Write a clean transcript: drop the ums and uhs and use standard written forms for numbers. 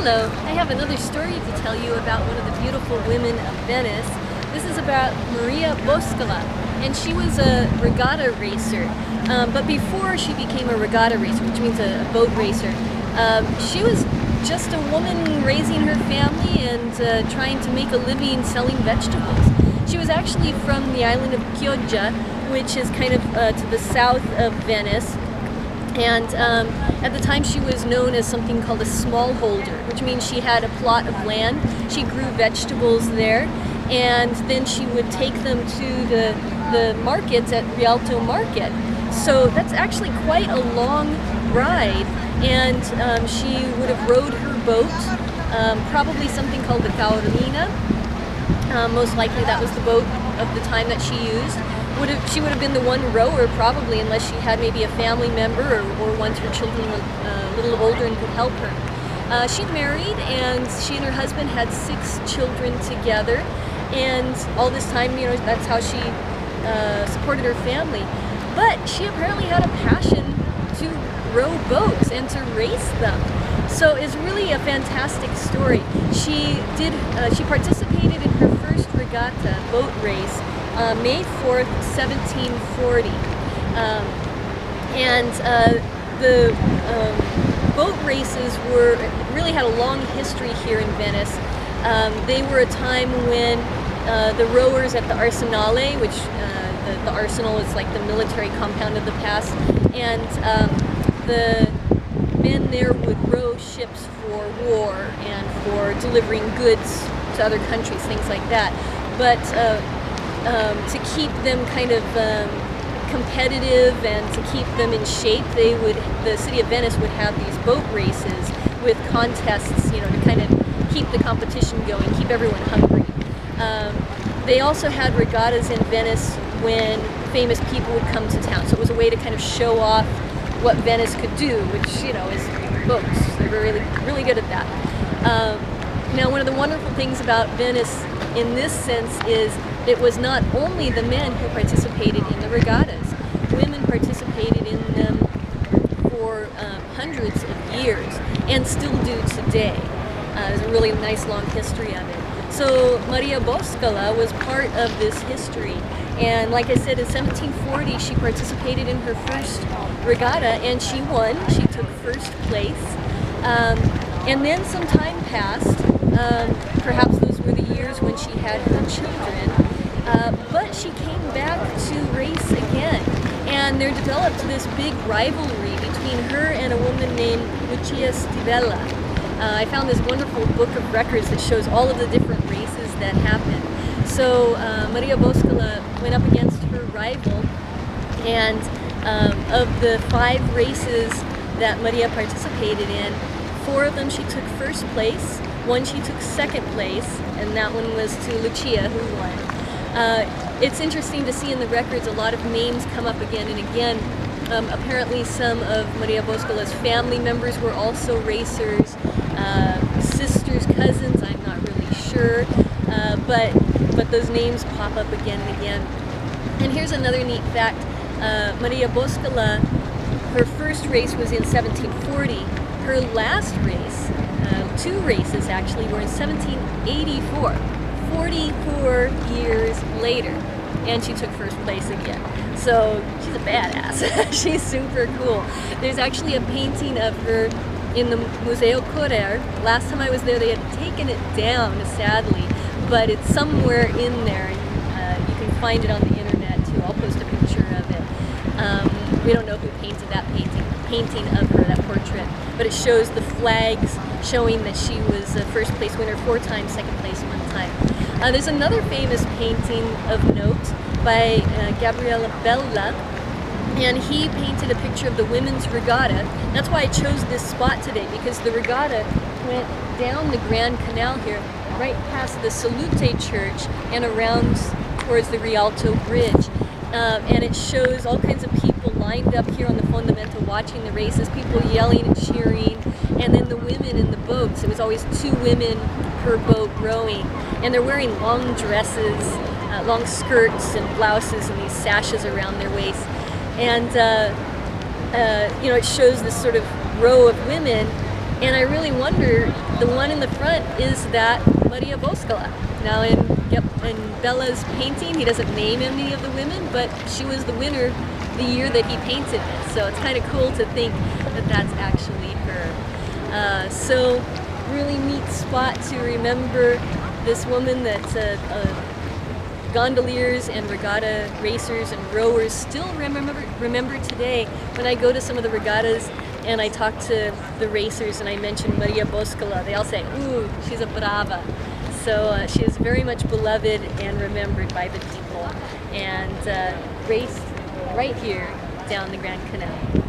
Hello, I have another story to tell you about one of the beautiful women of Venice. This is about Maria Boscola, and she was a regatta racer. But before she became a regatta racer, which means a boat racer, she was just a woman raising her family and trying to make a living selling vegetables. She was actually from the island of Chioggia, which is kind of to the south of Venice. And at the time she was known as something called a smallholder, which means she had a plot of land. She grew vegetables there, and then she would take them to the markets at Rialto Market. So that's actually quite a long ride, and she would have rowed her boat, probably something called the Carolina. Most likely that was the boat of the time that she used. She would have been the one rower probably, unless she had maybe a family member or once her children were a little older and could help her. She'd married, and she and her husband had 6 children together, and all this time, you know, that's how she supported her family. But she apparently had a passion to row boats and to race them. So it's really a fantastic story. She participated in her first regatta boat race May 4th, 1740. The boat races really had a long history here in Venice. They were a time when the rowers at the Arsenale, which the arsenal is like the military compound of the past, and the men there would row ships for war and for delivering goods to other countries, things like that. But to keep them kind of competitive and to keep them in shape, the city of Venice would have these boat races with contests, you know, to kind of keep the competition going, keep everyone hungry. They also had regattas in Venice when famous people would come to town, so it was a way to kind of show off what Venice could do, which, you know, is boats. They were really good at that. Now, one of the wonderful things about Venice in this sense is it was not only the men who participated in the regattas. Women participated in them for hundreds of years and still do today. There's a really nice long history of it. So Maria Boscola was part of this history. And like I said, in 1740 she participated in her first regatta and she won. She took first place. And then some time passed. Perhaps those were the years when she had her children. But she came back to race again. And there developed this big rivalry between her and a woman named Lucia Stivella. I found this wonderful book of records that shows all of the different races that happened. So Maria Boscola went up against her rival, and of the 5 races that Maria participated in, 4 of them she took first place, 1 she took second place, and that one was to Lucia, who won. It's interesting to see in the records a lot of names come up again and again. Apparently some of Maria Boscola's family members were also racers, sisters, cousins, I'm not really sure, but those names pop up again and again. And here's another neat fact. Maria Boscola, her first race was in 1740. Her last race, 2 races actually, were in 1784, 44 years later, and she took first place again. So she's a badass. She's super cool. There's actually a painting of her in the Museo Correr. Last time I was there they had taken it down, sadly, but it's somewhere in there, and you can find it on the internet too. I'll post a picture of it. We don't know who painted that painting of her, that portrait, but it shows the flags showing that she was a first place winner 4 times, second place 1 time. There's another famous painting of note by Gabriele Bella, and he painted a picture of the women's regatta. That's why I chose this spot today, because the regatta went down the Grand Canal here, right past the Salute Church and around towards the Rialto Bridge. And it shows all kinds of people lined up here on the Fondamento watching the races, people yelling and cheering, and then the women in the boats. It was always 2 women per boat rowing, and they're wearing long dresses, long skirts and blouses and these sashes around their waist. And you know, it shows this sort of row of women And I really wonder, the one in the front, is that Maria Boscola? Now in Bella's painting, he doesn't name any of the women, but she was the winner the year that he painted it. So it's kind of cool to think that that's actually her. So really neat spot to remember this woman that gondoliers and regatta racers and rowers still remember today. When I go to some of the regattas and I talk to the racers and I mention Maria Boscola, they all say, ooh, she's a brava. So she is very much beloved and remembered by the people, and raced right here down the Grand Canal.